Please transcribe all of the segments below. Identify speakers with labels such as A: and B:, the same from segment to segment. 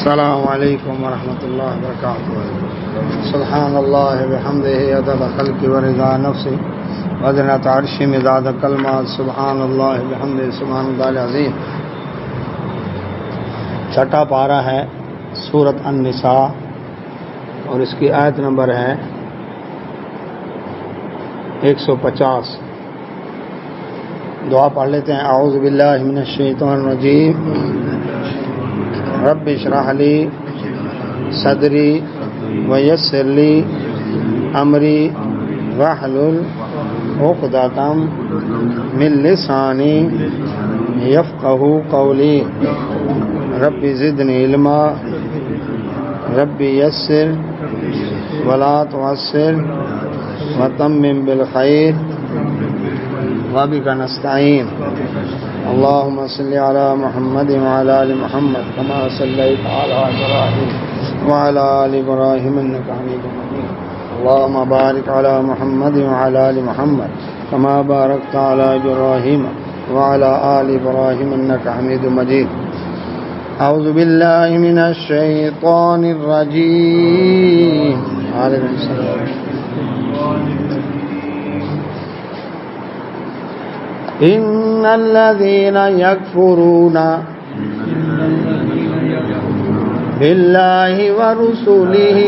A: السلام علیکم ورحمۃ اللہ وبرکاتہ. سبحان اللہ بحمدہ عدد خلق ورضا نفسی وزنۃ عرشی مداد کلمات. سبحان اللہ بحمدہ سبحان اللہ العظیم. چھٹا پارہ ہے سورۃ النساء اور اس کی آیت نمبر ہے 150. دعا پڑھ لیتے ہیں. اعوذ باللہ من الشیطان الرجیم. رب اشرح لی صدری ویسر لی امری واحلل عقدۃ من لسانی یفقہوا قولی. رب زدنی علما رب یسر ولا تعسر وتمم بالخیر وبک نستعین. اللهم صل على محمد وعلى آل محمد كما صليت على إبراهيم وعلى آل إبراهيم إنك حميد مجيد. اللهم بارك على محمد وعلى آل محمد كما باركت على إبراهيم وعلى آل إبراهيم إنك حميد مجيد. أعوذ بالله من الشيطان الرجيم. عليكم السلام. إن الذين يكفرون بالله ورسله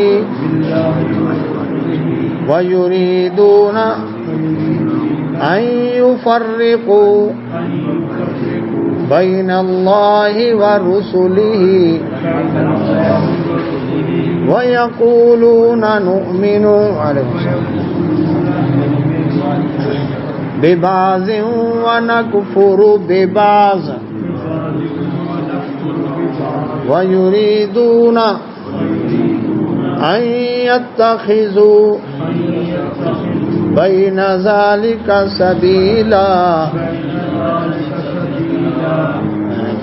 A: ويريدون أن يفرقوا بين الله ورسله ويقولون نؤمن ببعض ونكفر ببعض ويريدون أن يتخذوا بين ذلك سبيلا.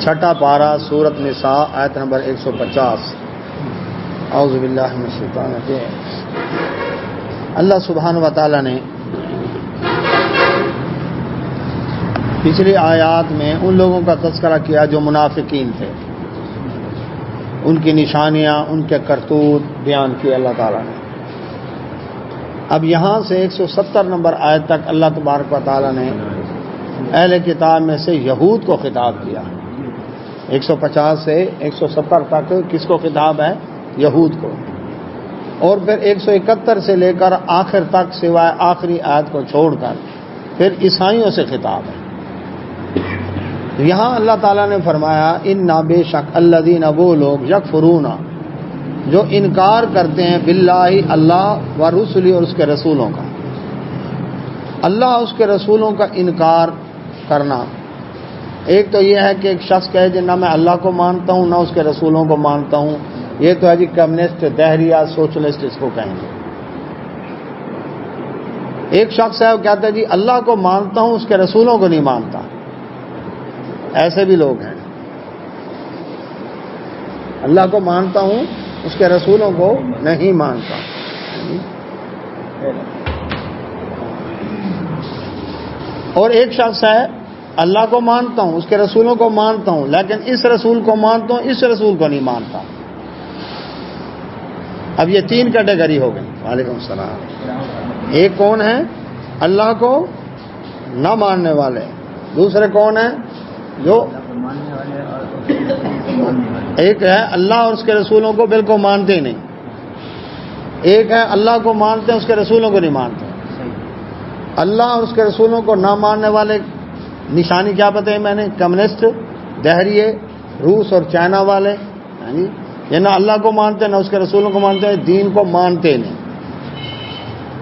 A: چھٹا پارہ سورۃ نساء آیت نمبر 150. اعوذ باللہ من الشیطان الرجیم. اللہ سبحانہ و تعالی نے پچھلی آیات میں ان لوگوں کا تذکرہ کیا جو منافقین تھے, ان کی نشانیاں, ان کے کرتوت بیان کیے اللہ تعالیٰ نے. اب یہاں سے 170 نمبر آیت تک اللہ تبارک و تعالیٰ نے اہل کتاب میں سے یہود کو خطاب کیا. 150 سے 170 تک کس کو خطاب ہے؟ یہود کو. اور پھر 171 سے لے کر آخر تک سوائے آخری آیت کو چھوڑ کر پھر عیسائیوں سے خطاب ہے. یہاں اللہ تعالیٰ نے فرمایا ان بے شک الذین وہ لوگ یکفرون جو انکار کرتے ہیں باللہ اللہ و رسلی اور اس کے رسولوں کا. اللہ اس کے رسولوں کا انکار کرنا, ایک تو یہ ہے کہ ایک شخص کہے کہ نہ میں اللہ کو مانتا ہوں نہ اس کے رسولوں کو مانتا ہوں. یہ تو ہے جی کمیونسٹ, دہریہ, سوشلسٹ اس کو کہیں گے. ایک شخص ہے وہ کہتا ہے جی اللہ کو مانتا ہوں اس کے رسولوں کو نہیں مانتا. ایسے بھی لوگ ہیں. اللہ کو مانتا ہوں اس کے رسولوں کو نہیں مانتا. اور ایک شخص ہے اللہ کو مانتا ہوں اس کے رسولوں کو مانتا ہوں لیکن اس رسول کو مانتا ہوں اس رسول کو نہیں مانتا. اب یہ 3 کیٹیگری ہو گئی. وعلیکم السلام. ایک کون ہے؟ اللہ کو نہ ماننے والے. دوسرے کون ہیں؟ جو ایک ہے اللہ اور اس کے رسولوں کو بالکل مانتے ہی نہیں. ایک ہے اللہ کو مانتے ہیں اس کے رسولوں کو نہیں مانتے. اللہ اور اس کے رسولوں کو نہ ماننے والے نشانی کیا بتائی میں نے؟ کمیونسٹ, دہریے, روس اور چائنا والے. یہ نہ اللہ کو مانتے نہ اس کے رسولوں کو مانتے ہیں, دین کو مانتے نہیں.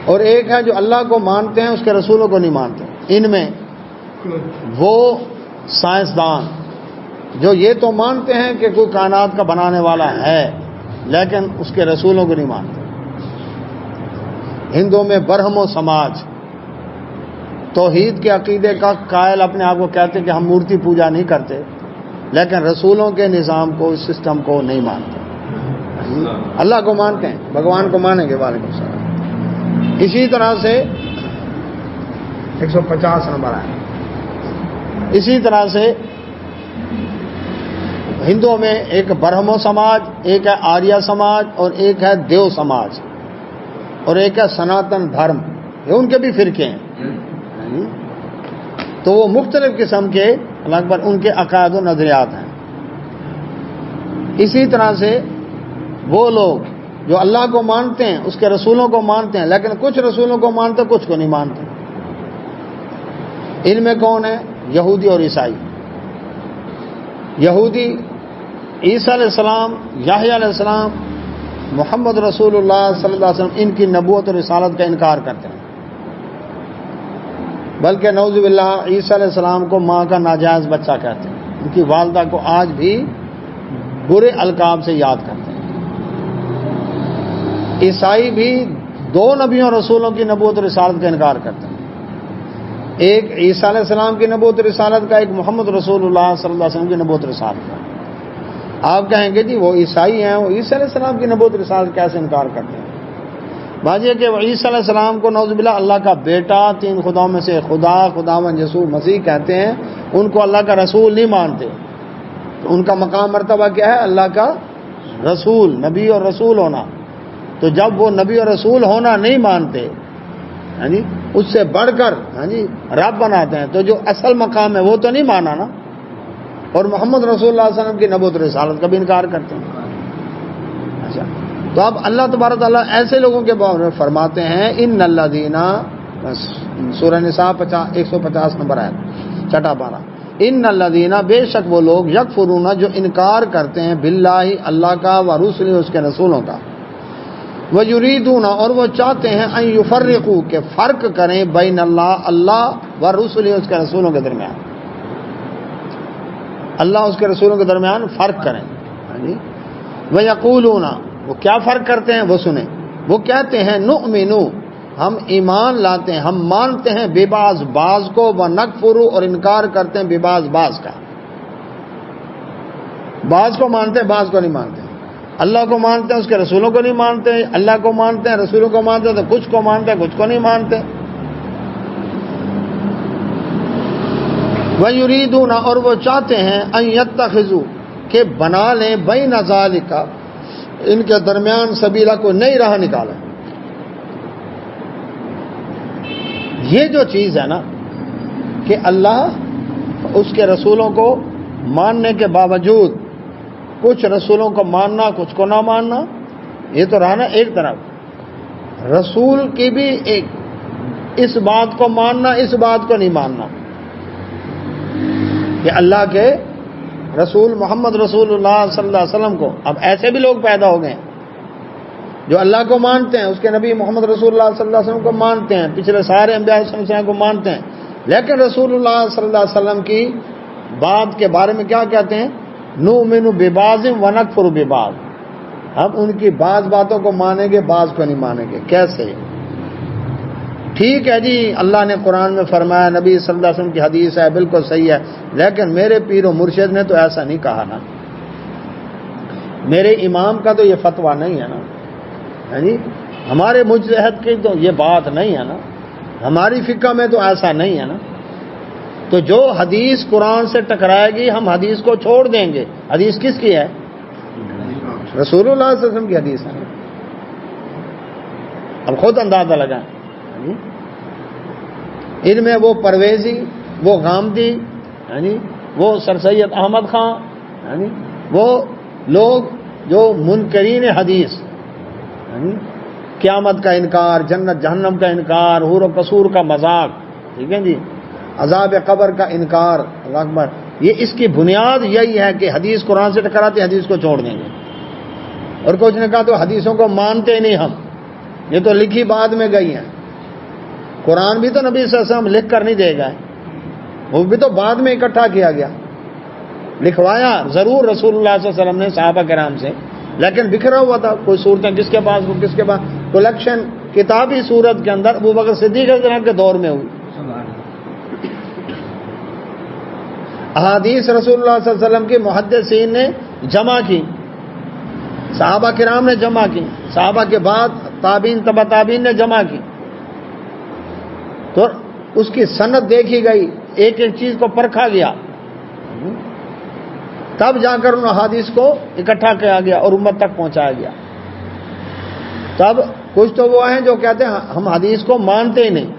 A: اور ایک ہے جو اللہ کو مانتے ہیں اس کے رسولوں کو نہیں مانتے. ان میں وہ سائنسدان جو یہ تو مانتے ہیں کہ کوئی کائنات کا بنانے والا ہے لیکن اس کے رسولوں کو نہیں مانتے. ہندوؤں میں برہم و سماج توحید کے عقیدے کا قائل اپنے آپ کو کہتے ہیں کہ ہم مورتی پوجا نہیں کرتے لیکن رسولوں کے نظام کو, اس سسٹم کو نہیں مانتے. اللہ کو مانتے ہیں, بھگوان کو مانیں گے. وعلیکم السلام. اسی طرح سے 150 نمبر ہے. اسی طرح سے ہندوؤں میں ایک برہمو سماج، ایک ہے آریہ سماج اور ایک ہے دیو سماج اور ایک ہے سناتن دھرم، یہ ان کے بھی فرقے ہیں۔ تو وہ مختلف قسم کے لگ بھگ ان کے عقائد و نظریات ہیں۔ اسی طرح سے وہ لوگ جو اللہ کو مانتے ہیں، اس کے رسولوں کو مانتے ہیں، لیکن کچھ رسولوں کو مانتے کچھ کو نہیں مانتے۔ ان میں کون ہے؟ یہودی اور عیسائی۔ یہودی عیسیٰ علیہ السلام، یحییٰ علیہ السلام، محمد رسول اللہ صلی اللہ علیہ وسلم ان کی نبوت اور رسالت کا انکار کرتے ہیں، بلکہ نعوذ باللہ عیسیٰ علیہ السلام کو ماں کا ناجائز بچہ کہتے ہیں، ان کی والدہ کو آج بھی برے القاب سے یاد کرتے ہیں۔ عیسائی بھی دو نبیوں اور رسولوں کی نبوت اور رسالت کا انکار کرتے ہیں، ایک عیسیٰ علیہ السلام کی نبوت اور رسالت کا، ایک محمد رسول اللہ صلی اللہ علیہ وسلم کی نبوت اور رسالت کا۔ آپ کہیں گے جی وہ عیسائی ہیں، وہ عیسیٰ علیہ السلام کی نبوت اور رسالت کیسے انکار کرتے ہیں؟ بات یہ کہ وہ عیسیٰ علیہ السلام کو نعوذ باللہ اللہ کا بیٹا، تین خداؤں میں سے خداوند یسوع مسیح کہتے ہیں، ان کو اللہ کا رسول نہیں مانتے۔ تو ان کا مقام مرتبہ کیا ہے؟ اللہ کا رسول، نبی اور رسول ہونا۔ تو جب وہ نبی اور رسول ہونا نہیں مانتے، ہاں جی، اس سے بڑھ کر ہاں جی رب بناتے ہیں، تو جو اصل مقام ہے وہ تو نہیں مانا نا، اور محمد رسول اللہ صلی اللہ علیہ وسلم کی نبوت و رسالت کا بھی انکار کرتے ہیں۔ اچھا، تو اب اللہ تبارک تعالیٰ ایسے لوگوں کے بارے میں فرماتے ہیں، ان الذین، سورہ نساء 150 نمبر ہے، چھٹا پارہ، ان الذین، بے شک وہ لوگ، یکفرون، جو انکار کرتے ہیں، باللہ، اللہ کا، و رسلہ، اس کے رسولوں کا، وَيُرِيدُونَ، اور وہ چاہتے ہیں، ان یفرقوا، کہ فرق کریں، بین اللہ و رسلہ، اس کے رسولوں کے درمیان، اللہ اس کے رسولوں کے درمیان فرق کریں۔ وَيَقُولُونَ، وہ کیا فرق کرتے ہیں وہ سنیں، وہ کہتے ہیں، نُؤْمِنُ، ہم ایمان لاتے ہیں، ہم مانتے ہیں، بِبَعْضٍ، بعض کو، وَنَكْفُرُ، اور انکار کرتے ہیں، بِبَعْضٍ، بعض کا، بعض کو مانتے ہیں بعض کو نہیں مانتے، اللہ کو مانتے ہیں اس کے رسولوں کو نہیں مانتے، اللہ کو مانتے ہیں رسولوں کو مانتے ہیں، تو کچھ کو مانتے ہیں کچھ کو نہیں مانتے۔ وَيُرِيدُونَ، اور وہ چاہتے ہیں، أَن يَتَّخِذُوا، کہ بنا لیں، بَيْنَ ذَلِكَ، ان کے درمیان، سبیلہ، کو نئی راہ نکالیں۔ یہ جو چیز ہے نا کہ اللہ اس کے رسولوں کو ماننے کے باوجود کچھ رسولوں کو ماننا کچھ کو نہ ماننا، یہ تو رہا نا ایک طرف، رسول کی بھی ایک، اس بات کو ماننا اس بات کو نہیں ماننا، کہ اللہ کے رسول محمد رسول اللہ صلی اللہ علیہ وسلم کو، اب ایسے بھی لوگ پیدا ہو گئے ہیں جو اللہ کو مانتے ہیں، اس کے نبی محمد رسول اللہ صلی اللہ علیہ وسلم کو مانتے ہیں، پچھلے سارے انبیاء صلی اللہ علیہ وسلم کو مانتے ہیں، لیکن رسول اللہ صلی اللہ علیہ وسلم کی بات کے بارے میں کیا کہتے ہیں؟ نؤمن ببعض ونکفر ببعض، ہم ان کی بعض باتوں کو مانیں گے بعض کو نہیں مانیں گے۔ کیسے؟ ٹھیک ہے جی، اللہ نے قرآن میں فرمایا، نبی صلی اللہ علیہ وسلم کی حدیث ہے، بالکل صحیح ہے، لیکن میرے پیر و مرشد نے تو ایسا نہیں کہا نا، میرے امام کا تو یہ فتویٰ نہیں ہے نا، ہاں جی، ہمارے مجتہد کی تو یہ بات نہیں ہے نا، ہماری فقہ میں تو ایسا نہیں ہے نا۔ تو جو حدیث قرآن سے ٹکرائے گی ہم حدیث کو چھوڑ دیں گے۔ حدیث کس کی ہے؟ رسول اللہ صلی اللہ علیہ وسلم کی حدیث ہے۔ اب خود اندازہ لگائیں، ان میں وہ پرویزی، وہ غامدی، وہ سر سید احمد خان، وہ لوگ جو منکرین حدیث، قیامت کا انکار، جنت جہنم کا انکار، حور و قصور کا مذاق، ٹھیک ہے جی، عذاب قبر کا انکار، اللہ اکبر، یہ اس کی بنیاد یہی ہے کہ حدیث قرآن سے ٹکراتی، حدیث کو چھوڑ دیں گے۔ اور کچھ نے کہا تو حدیثوں کو مانتے ہی نہیں ہم، یہ تو لکھی بعد میں گئی ہیں، قرآن بھی تو نبی صلی اللہ علیہ وسلم لکھ کر نہیں دے گئے، وہ بھی تو بعد میں اکٹھا کیا گیا، لکھوایا ضرور رسول اللہ صلی اللہ علیہ وسلم نے صحابہ کرام سے، لیکن بکھرا ہوا تھا، کوئی صورتیں کس کے پاس، وہ کس کے پاس، کلیکشن کتابی صورت کے اندر ابو بکر صدیق رضی اللہ عنہ کے دور میں ہوئی۔ احادیث رسول اللہ صلی اللہ علیہ وسلم کی محدثین نے جمع کی، صحابہ کرام نے جمع کی، صحابہ کے بعد تابعین تبع تابعین نے جمع کی، تو اس کی سند دیکھی گئی، ایک ایک چیز کو پرکھا گیا، تب جا کر ان احادیث کو اکٹھا کیا گیا اور امت تک پہنچایا گیا. تب کچھ تو وہ ہیں جو کہتے ہیں ہم حدیث کو مانتے ہی نہیں.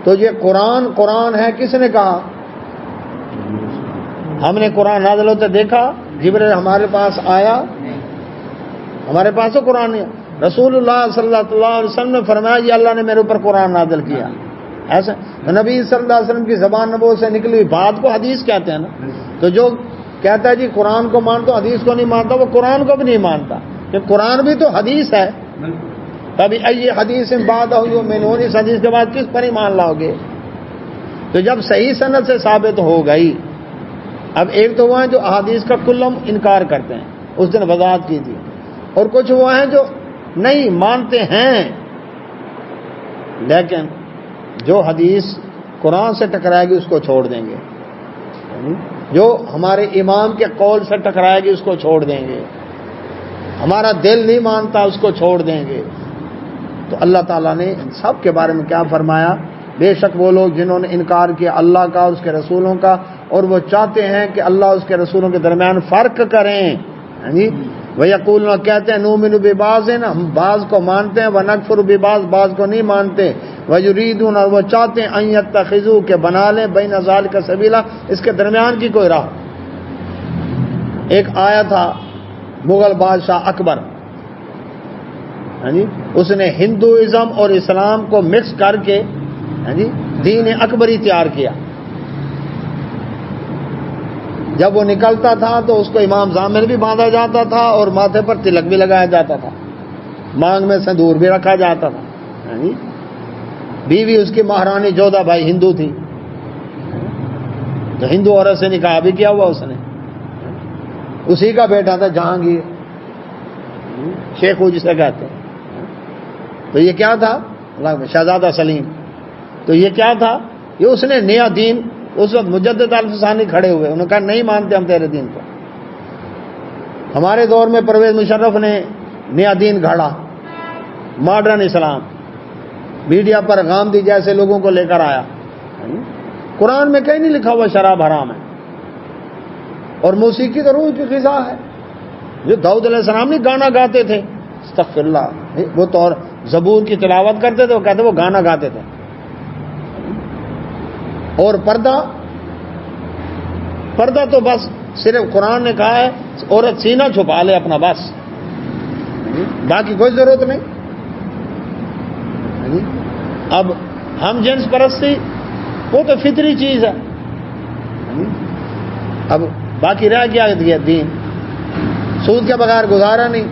A: تو یہ قرآن ہے کس نے کہا؟ ہم نے قرآن نازل ہوتے دیکھا؟ جبریل ہمارے پاس آیا؟ ہمارے پاس تو قرآن نہیں. رسول اللہ صلی اللہ علیہ وسلم نے فرمایا یہ اللہ نے میرے اوپر قرآن نازل کیا. ایسا نبی صلی اللہ علیہ وسلم کی زبان نبوت سے نکلی بات کو حدیث کہتے ہیں نا. تو جو کہتا ہے جی قرآن کو مانتا حدیث کو نہیں مانتا وہ قرآن کو بھی نہیں مانتا کہ قرآن بھی تو حدیث ہے. تبھی یہ حدیث بات میں نے اس حدیث کے بعد کس پر ایمان لاؤ گے؟ تو جب صحیح سند سے ثابت ہو گئی. اب ایک تو وہ ہیں جو احادیث کا کلم انکار کرتے ہیں، اس دن وضاحت کی تھی، اور کچھ وہ ہیں جو نہیں مانتے ہیں لیکن جو حدیث قرآن سے ٹکرائے گی اس کو چھوڑ دیں گے، جو ہمارے امام کے قول سے ٹکرائے گی اس کو چھوڑ دیں گے، ہمارا دل نہیں مانتا اس کو چھوڑ دیں گے. تو اللہ تعالیٰ نے ان سب کے بارے میں کیا فرمایا؟ بے شک وہ لوگ جنہوں نے انکار کیا اللہ کا اور اس کے رسولوں کا، اور وہ چاہتے ہیں کہ اللہ اور اس کے رسولوں کے درمیان فرق کریں. وَيَقُولُونَ کہتے ہیں نُؤْمِنُ بِبَعْضٍ ہم بعض کو مانتے ہیں، وَنَكْفُرُ بِبَعْضٍ بعض کو نہیں مانتے، وَيُرِيدُونَ اور وہ چاہتے ہیں أَن يَتَّخِذُوا کہ بنا لیں بین ذَلِكَ سبیلا اس کے درمیان کی کوئی راہ. ایک آیا تھا مغل بادشاہ اکبر، اس نے ہندوازم اور اسلام کو مکس کر کے دین اکبری تیار کیا. جب وہ نکلتا تھا تو اس کو امام ضامن بھی باندھا جاتا تھا اور ماتھے پر تلک بھی لگایا جاتا تھا، مانگ میں سندور بھی رکھا جاتا تھا. بیوی اس کی مہارانی جودھا بھائی ہندو تھی، تو ہندو عورت سے نکاح بھی کیا ہوا اس نے. اسی کا بیٹا تھا جہانگیر، شیخو جسے کہتے ہیں. تو یہ کیا تھا؟ شہزادہ سلیم. تو یہ کیا تھا؟ یہ اس نے نیا دین، اس وقت مجدد الفسانی کھڑے ہوئے، انہوں نے کہا نہیں مانتے ہم تیرے دین کو. ہمارے دور میں پرویز مشرف نے نیا دین گھڑا، ماڈرن اسلام، میڈیا پر غامدی جیسے لوگوں کو لے کر آیا. قرآن میں کہیں نہیں لکھا ہوا شراب حرام ہے، اور موسیقی تو روح کی غذا ہے. جو داؤد علیہ السلام نہیں گانا گاتے تھے، استغفر اللہ، وہ تو اور زبور کی تلاوت کرتے تھے، وہ کہتے وہ گانا گاتے تھے. اور پردہ تو بس صرف قرآن نے کہا ہے عورت سینہ چھپا لے اپنا، بس باقی کوئی ضرورت نہیں. اب ہم جنس پرستی وہ تو فطری چیز ہے. اب باقی رہ گیا دین. سود کے بغیر گزارا نہیں،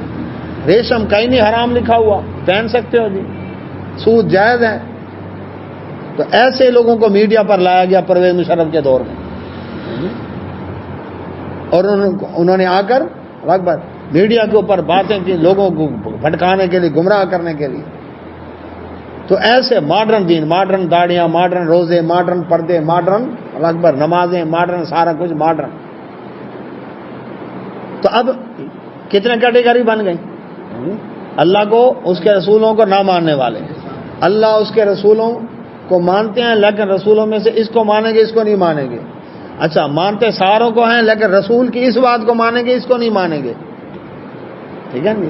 A: ریشم کہیں نہیں حرام لکھا ہوا، پہن سکتے ہو جی، سود جائز ہے. تو ایسے لوگوں کو میڈیا پر لایا گیا پرویز مشرف کے دور میں، اور انہوں نے آ کر اکبر میڈیا کے اوپر باتیں کی لوگوں کو بھٹکانے کے لیے، گمراہ کرنے کے لیے. تو ایسے ماڈرن دین، ماڈرن داڑیاں، ماڈرن روزے، ماڈرن پردے، ماڈرن اکبر نمازیں، ماڈرن سارا کچھ ماڈرن. تو اب کتنے کیٹیگری بن گئی؟ اللہ کو اس کے رسولوں کو نہ ماننے والے، اللہ اس کے رسولوں کو مانتے ہیں لیکن رسولوں میں سے اس کو مانیں گے اس کو نہیں مانیں گے. اچھا مانتے ساروں کو ہیں لیکن رسول کی اس بات کو مانیں گے اس کو نہیں مانیں گے. ٹھیک ہے نا؟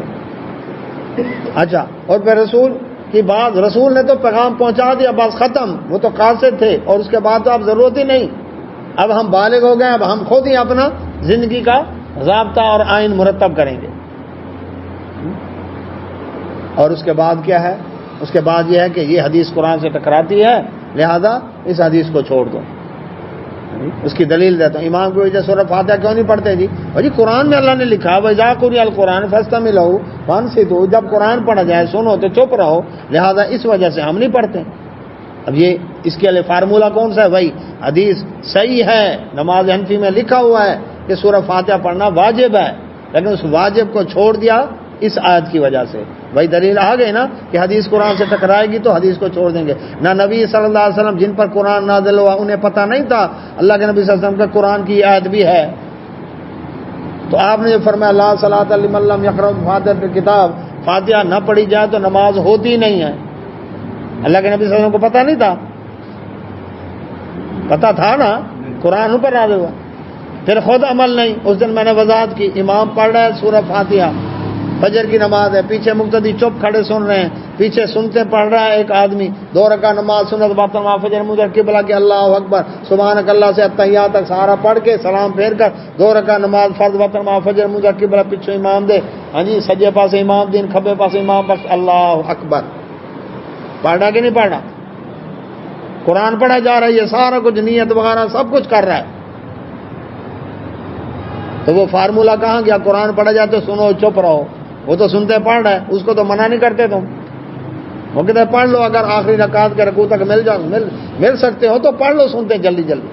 A: اچھا اور پھر رسول کی بات، رسول نے تو پیغام پہنچا دیا، بس ختم، وہ تو قاصد تھے، اور اس کے بعد تو اب ضرورت ہی نہیں. اب ہم بالغ ہو گئے، اب ہم خود ہی اپنا زندگی کا ضابطہ اور آئین مرتب کریں گے. اور اس کے بعد کیا ہے؟ اس کے بعد یہ ہے کہ یہ حدیث قرآن سے ٹکراتی ہے، لہذا اس حدیث کو چھوڑ دو. اس کی دلیل دیتا ہوں. امام کو وجہ سورہ فاتحہ کیوں نہیں پڑھتے جی؟ جی قرآن میں اللہ نے لکھا وَإِذَا قُرِئَ الْقُرْآنُ فَاسْتَمِعُوا لَهُ وَأَنصِتُوا، جب قرآن پڑھا جائے سنو تو چپ رہو، لہذا اس وجہ سے ہم نہیں پڑھتے. اب یہ اس کے لیے فارمولہ کون سا ہے بھائی؟ حدیث صحیح ہے، نماز حنفی میں لکھا ہوا ہے کہ سورہ فاتحہ پڑھنا واجب ہے، لیکن اس واجب کو چھوڑ دیا اس آیت کی وجہ سے. وہی دلیل آ گئی نا کہ حدیث قرآن سے ٹکرائے گی تو حدیث کو چھوڑ دیں گے. نہ نبی صلی اللہ علیہ وسلم جن پر قرآن نازل ہوا انہیں پتہ نہیں تھا اللہ کے نبی صلی اللہ علیہ وسلم کا قرآن کی آیت بھی ہے. تو آپ نے جو فرمایا لا صلاۃ لمن لم یقرأ بفاتحۃ الکتاب، فاتحہ نہ پڑھی جائے تو نماز ہوتی نہیں ہے. اللہ کے نبی صلی اللہ علیہ وسلم کو پتہ نہیں تھا؟ پتہ تھا نا، قرآن پر نازل ہوا. پھر خود عمل نہیں. اس دن میں نے وضاحت کی, امام پڑھ رہا ہے سورہ فاتحہ, فجر کی نماز ہے, پیچھے مقتدی چپ کھڑے سن رہے ہیں, پیچھے سنتے پڑھ رہا ہے ایک آدمی, 2 رکعت نماز سنت باطن ما فجر مجھے قبلہ کے اللہ اکبر سبحانک اللہ سے التحیات تک سارا پڑھ کے سلام پھیر کر 2 رکعت نماز فرض باطن ما فجر مجھے قبلہ پیچھے امام دے, ہاں جی, سجے پاسے امام دین, کھبے پاسے امام بخش, اللہ اکبر. پڑھا کہ نہیں پڑھا؟ قرآن پڑھا جا رہا ہے, یہ سارا کچھ نیت وغیرہ سب کچھ کر رہا ہے. تو وہ فارمولہ کہاں گیا؟ قرآن پڑھا جائے تو سنو چپ رہو. وہ تو سنتے پڑھ رہا ہے, اس کو تو منع نہیں کرتے تم. وہ کہتے ہیں پڑھ لو, اگر آخری رکعت کے رکوع تک مل سکتے ہو تو پڑھ لو سنتے جلدی جلدی.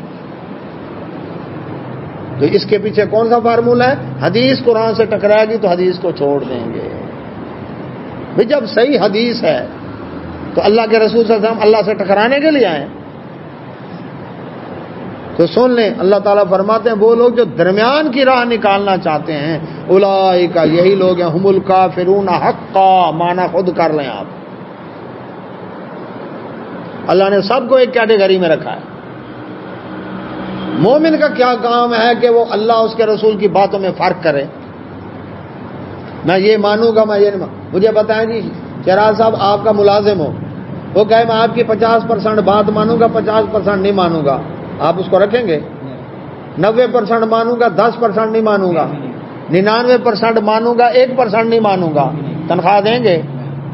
A: تو اس کے پیچھے کون سا فارمولہ ہے؟ حدیث قرآن سے ٹکرائے گی تو حدیث کو چھوڑ دیں گے. بھئی جب صحیح حدیث ہے تو اللہ کے رسول صلی اللہ علیہ وسلم اللہ سے ٹکرانے کے لیے آئے تو سن لیں. اللہ تعالیٰ فرماتے ہیں وہ لوگ جو درمیان کی راہ نکالنا چاہتے ہیں, اولئک, یہی لوگ ہیں, ہم الکافرون حقا, معنی خود کر لیں آپ. اللہ نے سب کو ایک کیٹیگری میں رکھا ہے. مومن کا کیا کام ہے کہ وہ اللہ اس کے رسول کی باتوں میں فرق کرے. میں یہ مانوں گا, میں یہ نہیں مجھے بتائیں جی, چراغ صاحب آپ کا ملازم ہو, وہ کہے میں آپ کی 50% بات مانوں گا 50% نہیں مانوں گا, آپ اس کو رکھیں گے؟ 90% مانوں گا 10% نہیں مانوں گا, 99% مانوں گا 1% نہیں مانوں گا, تنخواہ دیں گے؟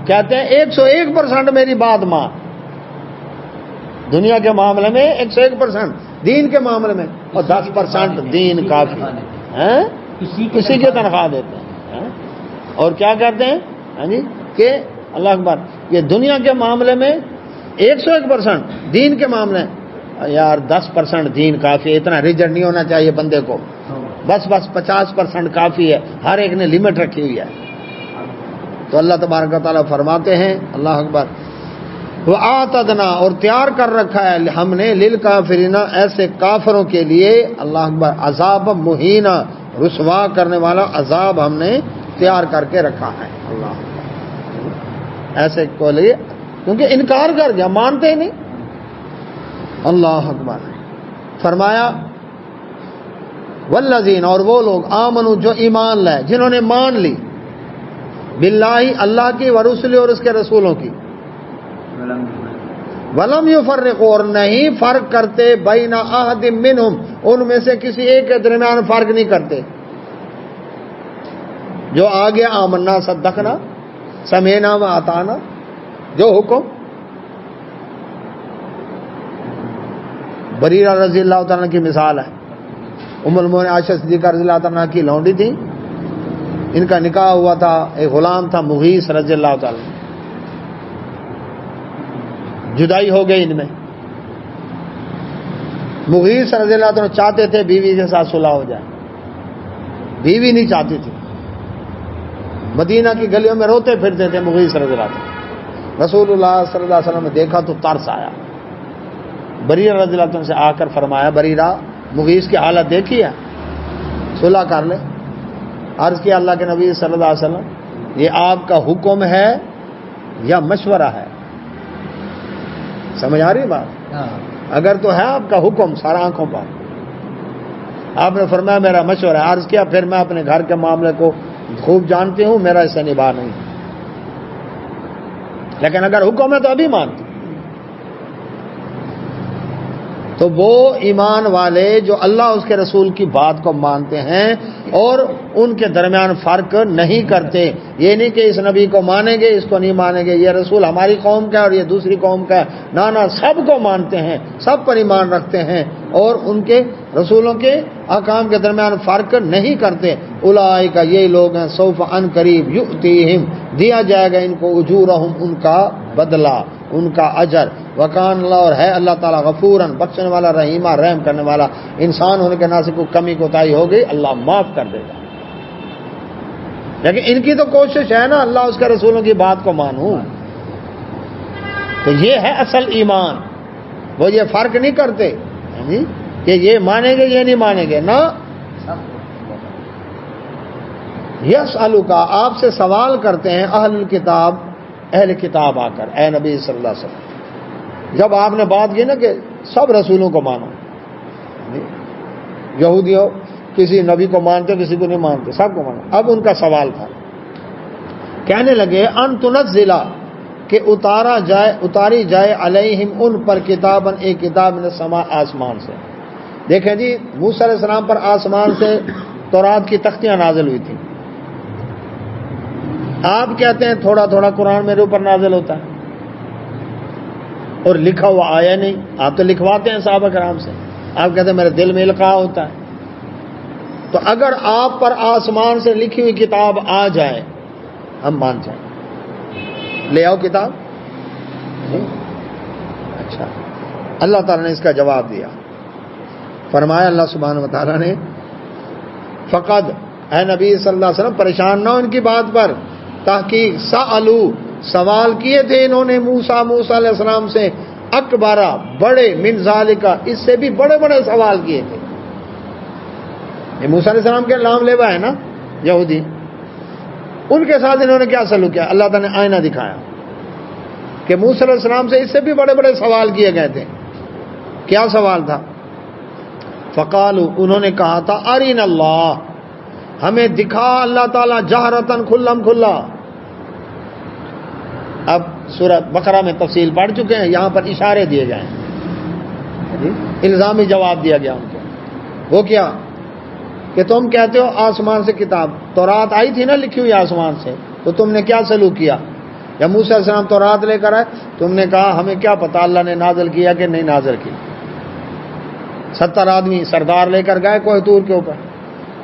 A: کہتے ہیں 101% میری بات مان. دنیا کے معاملے میں 101%, دین کے معاملے میں, اور 10% دین کافی ہے, کسی کی تنخواہ دیتے ہیں. اور کیا کہتے ہیں ہاں جی کہ اللہ اکبر, یہ دنیا کے معاملے میں 101%, دین کے معاملے یار 10% دین کافی ہے, اتنا ریجن نہیں ہونا چاہیے بندے کو, بس 50% کافی ہے, ہر ایک نے لمٹ رکھی ہوئی ہے. تو اللہ تبارک و تعالیٰ فرماتے ہیں اللہ اکبر, وَآتَدْنَا, اور تیار کر رکھا ہے ہم نے, لِلْكَافِرِينَ, ایسے کافروں کے لیے, اللہ اکبر, عذاب مہینہ, رسوا کرنے والا عذاب ہم نے تیار کر کے رکھا ہے. اللہ ایسے کو لیے, کیونکہ انکار کر گیا, مانتے ہی نہیں. اللہ اکبر. فرمایا والذین, اور وہ لوگ, آمنوا, جو ایمان لائے, جنہوں نے مان لی, باللہ, اللہ کی, ورسلہ, اور اس کے رسولوں کی, ولم یفرقوا, اور نہیں فرق کرتے, بین احد منہم, ان میں سے کسی ایک کے درمیان فرق نہیں کرتے. جو آگے آمنا صدقنا سمینا و اطعنا, جو حکم. بریرہ رضی اللہ تعالیٰ کی مثال ہے, ام المؤمنین عائشہ صدیقہ رضی اللہ تعالیٰ کی لونڈی تھی, ان کا نکاح ہوا تھا, ایک غلام تھا مغیث رضی اللہ تعالیٰ, جدائی ہو گئی ان میں. مغیث رضی اللہ تعالیٰ چاہتے تھے بیوی کے ساتھ صلح ہو جائے, بیوی نہیں چاہتی تھی, مدینہ کی گلیوں میں روتے پھرتے تھے مغیث رضی اللہ تعالیٰ. رسول اللہ صلی اللہ علیہ وسلم نے دیکھا تو ترس آیا, بریرہ رضی اللہ عنہ سے آ کر فرمایا, بریرہ, مغیث کی حالت دیکھی ہے, صلح کر لے. عرض کیا اللہ کے نبی صلی اللہ علیہ وسلم, یہ آپ کا حکم ہے یا مشورہ ہے؟ سمجھ آ رہی بات؟ اگر تو ہے آپ کا حکم سارا آنکھوں پر, آپ نے فرمایا میرا مشورہ ہے. عرض کیا پھر میں اپنے گھر کے معاملے کو خوب جانتی ہوں, میرا اسے نبھا نہیں, لیکن اگر حکم ہے تو ابھی مانتی. تو وہ ایمان والے جو اللہ اس کے رسول کی بات کو مانتے ہیں اور ان کے درمیان فرق نہیں کرتے. یہ نہیں کہ اس نبی کو مانیں گے اس کو نہیں مانیں گے, یہ رسول ہماری قوم کا ہے اور یہ دوسری قوم کا ہے, نہ سب کو مانتے ہیں, سب پر ایمان رکھتے ہیں اور ان کے رسولوں کے احکام کے درمیان فرق نہیں کرتے. اولئک, یہی لوگ ہیں, سوف, ان قریب, یؤتیہم, دیا جائے گا ان کو, اجورہم, ان کا بدلہ, ان کا اجر. وکان اللہ, اور ہے اللہ تعالیٰ, غفوراً, بخشنے والا, رحیمہ, رحم کرنے والا. انسان ہونے کے ناطے سے کوئی کمی کوتاہی ہو گئی اللہ معاف کر دے گا, لیکن ان کی تو کوشش ہے نا اللہ اس کے رسولوں کی بات کو مانوں. تو یہ ہے اصل ایمان. وہ یہ فرق نہیں کرتے کہ یہ مانیں گے یہ نہیں مانیں گے, نہ. یسألک, آپ سے سوال کرتے ہیں اہل الکتاب, اہل کتاب آ کر, اے نبی صلی اللہ علیہ وسلم, جب آپ نے بات کی نا کہ سب رسولوں کو مانو, یہودیوں کسی نبی کو مانتے کسی کو نہیں مانتے، سب کو مانتے۔ اب ان کا سوال تھا، کہنے لگے ان تنزل کہ اتاری جائے علیہم ان پر کتاباً ایک کتاب من السماء آسمان سے۔ دیکھیں جی، موسیٰ علیہ السلام پر آسمان سے تورات کی تختیاں نازل ہوئی تھیں، آپ کہتے ہیں تھوڑا تھوڑا قرآن میرے اوپر نازل ہوتا ہے اور لکھا ہوا آیا نہیں، آپ تو لکھواتے ہیں صحابہ کرام سے، آپ کہتے ہیں میرے دل میں القاء ہوتا ہے۔ تو اگر آپ پر آسمان سے لکھی ہوئی کتاب آ جائے ہم مان جائیں، لے آؤ کتاب۔ اچھا، اللہ تعالیٰ نے اس کا جواب دیا، فرمایا اللہ سبحانہ وتعالیٰ نے فقد، اے نبی صلی اللہ علیہ وسلم پریشان نہ ہو ان کی بات پر، تحقیق سألو سوال کیے تھے انہوں نے موسیٰ علیہ السلام سے، اکبرا بڑے، من ذالکا اس سے بھی بڑے بڑے سوال کیے تھے۔ یہ موسیٰ علیہ السلام کے نام لیوا ہے نا یہودی، ان کے ساتھ انہوں نے کیا سلوک کیا؟ اللہ تعالیٰ نے آئینہ دکھایا کہ موسیٰ علیہ السلام سے اس سے بھی بڑے بڑے سوال کیے گئے تھے۔ کیا سوال تھا؟ فقالو انہوں نے کہا تھا ارین اللہ، ہمیں دکھا اللہ تعالیٰ جہرتن کھلم کھلا۔ اب سورہ بقرہ میں تفصیل پڑھ چکے ہیں، یہاں پر اشارے دیے گئے ہیں، الزامی جواب دیا گیا ان کو۔ وہ کیا کہ تم کہتے ہو آسمان سے کتاب، تورات آئی تھی نا لکھی ہوئی آسمان سے، تو تم نے کیا سلوک کیا؟ یا موسیٰ علیہ السلام تورات لے کر آئے، تم نے کہا ہمیں کیا پتہ اللہ نے نازل کیا کہ نہیں نازل کی۔ 70 آدمی سردار لے کر گئے کوہ طور کے اوپر،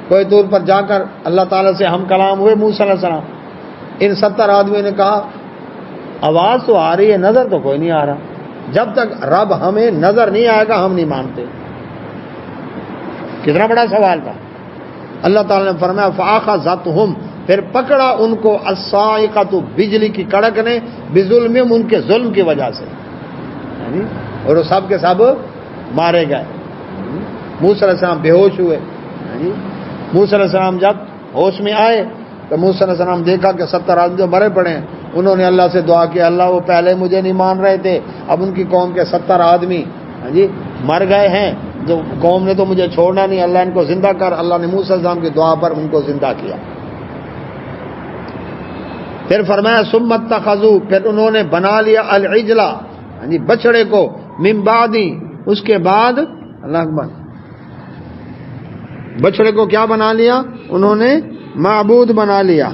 A: کوہ طور پر جا کر اللہ تعالیٰ سے ہم کلام ہوئے موسیٰ علیہ السلام۔ ان 70 آدمیوں نے کہا آواز تو آ رہی ہے، نظر تو کوئی نہیں آ رہا، جب تک رب ہمیں نظر نہیں آئے گا ہم نہیں مانتے۔ کتنا بڑا سوال تھا۔ اللہ تعالیٰ نے فرمایا فَأَخَذَتْهُمْ پھر پکڑا ان کو الصَّاعِقَةُ بجلی کی کڑک نے، بظلمہم ان کے ظلم کی وجہ سے، اور وہ سب کے سب مارے گئے۔ موسیٰ علیہ السلام بے ہوش ہوئے۔ موسیٰ علیہ السلام جب ہوش میں آئے تو موسیٰ علیہ السلام دیکھا کہ 70 آدمی جو مرے پڑے ہیں، انہوں نے اللہ سے دعا کی، اللہ وہ پہلے مجھے نہیں مان رہے تھے، اب ان کی قوم کے 70 آدمی مر گئے ہیں، جو قوم نے تو مجھے چھوڑنا نہیں، اللہ ان کو زندہ کر۔ اللہ نے موسیٰ علیہ السلام کی دعا پر ان کو زندہ کیا۔ پھر فرمایا ثم اتخذوا پھر انہوں نے بنا لیا العجلہ بچڑے کو، من بعدی اس کے بعد، اللہ اکبر، بچڑے کو کیا بنا لیا انہوں نے؟ معبود بنا لیا۔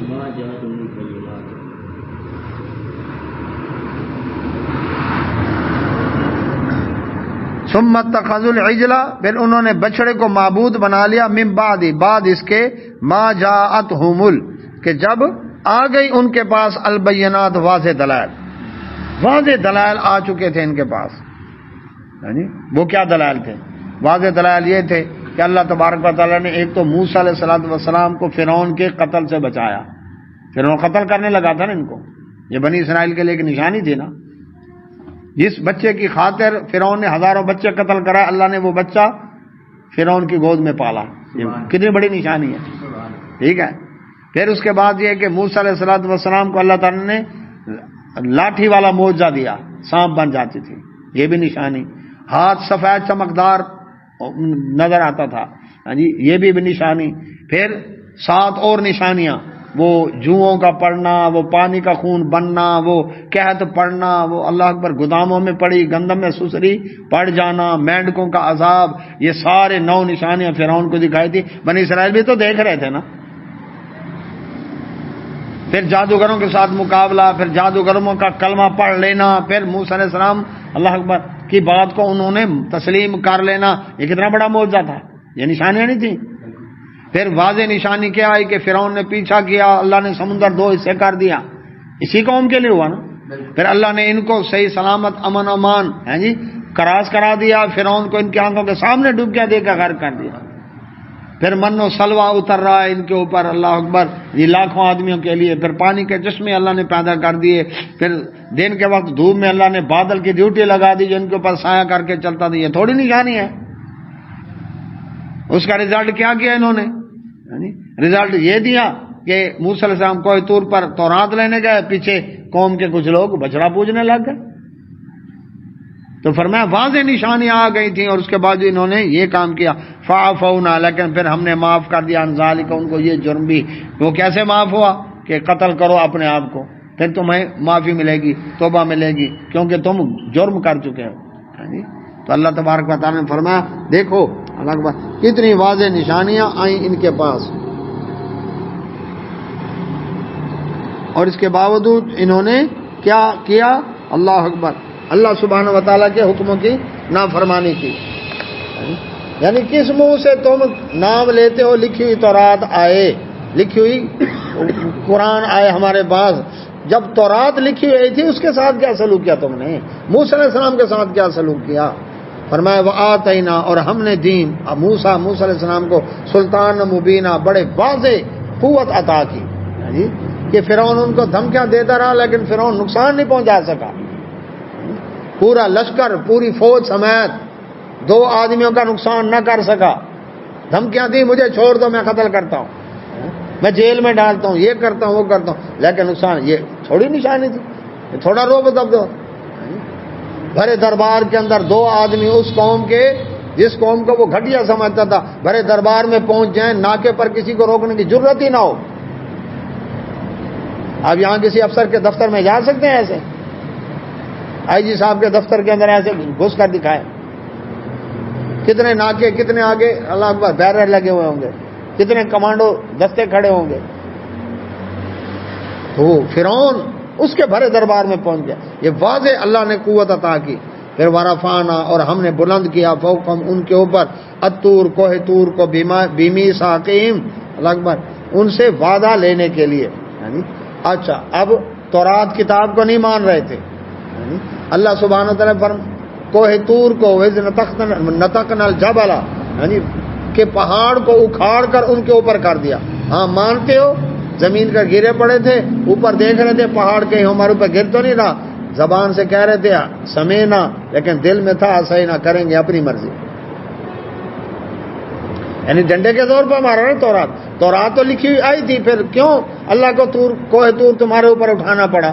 A: ثم اتخذوا العجلہ پھر انہوں نے بچڑے کو معبود بنا لیا، من بعد بعد اس کے، ما جاءتہم کہ جب آ گئی ان کے پاس البینات واضح دلائل، واضح دلائل آ چکے تھے ان کے پاس۔ وہ کیا دلائل تھے؟ واضح دلائل یہ تھے کہ اللہ تبارک و تعالیٰ نے ایک تو موسیٰ علیہ السلام کو فرعون کے قتل سے بچایا، فرعون قتل کرنے لگا تھا نا ان کو، یہ بنی اسرائیل کے لیے ایک نشانی تھی نا، جس بچے کی خاطر فرعون نے ہزاروں بچے قتل کرا، اللہ نے وہ بچہ فرعون کی گود میں پالا، یہ کتنی بڑی نشانی ہے۔ ٹھیک ہے، پھر اس کے بعد یہ کہ موسیٰ علیہ السلام کو اللہ تعالیٰ نے لاٹھی والا معجزہ دیا، سانپ بن جاتی تھی، یہ بھی نشانی، ہاتھ سفید چمکدار نظر آتا تھا، یہ بھی نشانی۔ پھر 7 اور نشانیاں، وہ جوؤں کا پڑنا، وہ پانی کا خون بننا، وہ قحط پڑنا، وہ اللہ اکبر گوداموں میں پڑی گندم میں سسری پڑ جانا، مینڈکوں کا عذاب، یہ سارے 9 نشانیاں فرعون کو دکھائی تھی، بنی اسرائیل بھی تو دیکھ رہے تھے نا۔ پھر جادوگروں کے ساتھ مقابلہ، پھر جادوگروں کا کلمہ پڑھ لینا، پھر موسیٰ علیہ السلام اللہ اکبر کی بات کو انہوں نے تسلیم کر لینا، یہ کتنا بڑا معجزہ تھا، یہ نشانیاں نہیں تھیں۔ پھر واضح نشانی کیا آئی کہ فرعون نے پیچھا کیا، اللہ نے سمندر 2 حصے کر دیا، اسی قوم کے لیے ہوا نا۔ پھر اللہ نے ان کو صحیح سلامت امن امان کراس کرا دیا، فرعون کو ان کی آنکھوں کے سامنے ڈوبکیاں دے کر غرق کر دیا۔ پھر من و سلوہ اتر رہا ہے ان کے اوپر، اللہ اکبر، یہ لاکھوں آدمیوں کے لیے۔ پھر پانی کے چشمے اللہ نے پیدا کر دیے، پھر دن کے وقت دھوپ میں اللہ نے بادل کی ڈیوٹی لگا دی جو ان کے اوپر سایہ کر کے چلتا تھا، یہ تھوڑی نشانی ہے۔ اس کا رزلٹ کیا کیا انہوں نے؟ رزلٹ یہ دیا کہ موسیٰ علیہ السلام کوہ طور پر تورات لینے گئے، پیچھے قوم کے کچھ لوگ بچڑا پوجنے لگ گئے۔ تو فرمایا واضح نشانیاں آ گئی تھیں اور اس کے بعد انہوں نے یہ کام کیا، فعفونا، لیکن پھر ہم نے معاف کر دیا، عن ذالک، ان کو یہ جرم بھی۔ وہ کیسے معاف ہوا کہ قتل کرو اپنے آپ کو، پھر تمہیں معافی ملے گی، توبہ ملے گی، کیونکہ تم جرم کر چکے ہو۔ تو اللہ تبارک و تعالیٰ نے فرمایا دیکھو اللہ اکبر کتنی واضح نشانیاں آئیں ان کے پاس، اور اس کے باوجود انہوں نے کیا کیا؟ اللہ اکبر، اللہ سبحانہ و تعالیٰ کے حکموں کی نافرمانی کی۔ یعنی کس منہ سے تم نام لیتے ہو لکھی ہوئی تورات آئے، لکھی ہوئی قرآن آئے ہمارے پاس، جب تورات لکھی ہوئی تھی اس کے ساتھ کیا سلوک کیا تم نے؟ موسیٰ علیہ السلام کے ساتھ کیا سلوک کیا؟ فرمایا وآتینا، اور ہم نے دین موسیٰ علیہ السلام کو سلطان مبینہ، بڑے واضح قوت عطا کی، کہ فرعون ان کو دھمکیاں دیتا رہا لیکن فرعون نقصان نہیں پہنچا سکا، پورا لشکر پوری فوج سمیت 2 آدمیوں کا نقصان نہ کر سکا، دھمکیاں دی مجھے چھوڑ دو میں قتل کرتا ہوں، میں جیل میں ڈالتا ہوں، یہ کرتا ہوں وہ کرتا ہوں، لیکن نقصان یہ تھوڑی نشانی تھی، تھوڑا روب دب دو۔ بھرے دربار کے اندر 2 آدمی اس قوم کے جس قوم کو وہ گھٹیا سمجھتا تھا بھرے دربار میں پہنچ جائیں، ناکے پر کسی کو روکنے کی ضرورت ہی نہ ہو۔ آپ یہاں کسی افسر کے دفتر میں جا سکتے ہیں ایسے؟ آئی جی صاحب کے دفتر کے اندر ایسے گھس کر دکھائے، کتنے ناکے، کتنے آگے اللہ اکبر بیرر لگے ہوئے ہوں گے، کتنے کمانڈو دستے کھڑے ہوں گے۔ تو فرعون اس کے بھرے دربار میں پہنچ گیا، یہ واضح اللہ نے قوت عطا کی۔ پھر ورفعنا، اور ہم نے بلند کیا، فوقہم، ان کے اوپر، الطور، کوہ طور کو، بمیثاقہم، اللہ اکبر، ان سے وعدہ لینے کے لیے۔ اچھا، اب تورات کتاب کو نہیں مان رہے تھے، اللہ سبحانہ و تعالیٰ کوہ طور کو وَإِذْ نَتَقْنَا الْجَبَلَ، یعنی کہ پہاڑ کو اکھاڑ کر ان کے اوپر کر دیا۔ ہاں مانتے ہو زمین کا گرے پڑے تھے، اوپر دیکھ رہے تھے پہاڑ کہیں ہمارے اوپر گر تو نہیں رہا، زبان سے کہہ رہے تھے سمینا، لیکن دل میں تھا سینا، کریں گے اپنی مرضی، یعنی ڈنڈے کے طور پر ہمارا نا تورات تو لکھی ہوئی آئی تھی، پھر کیوں اللہ کو کوہ طور تمہارے اوپر اٹھانا پڑا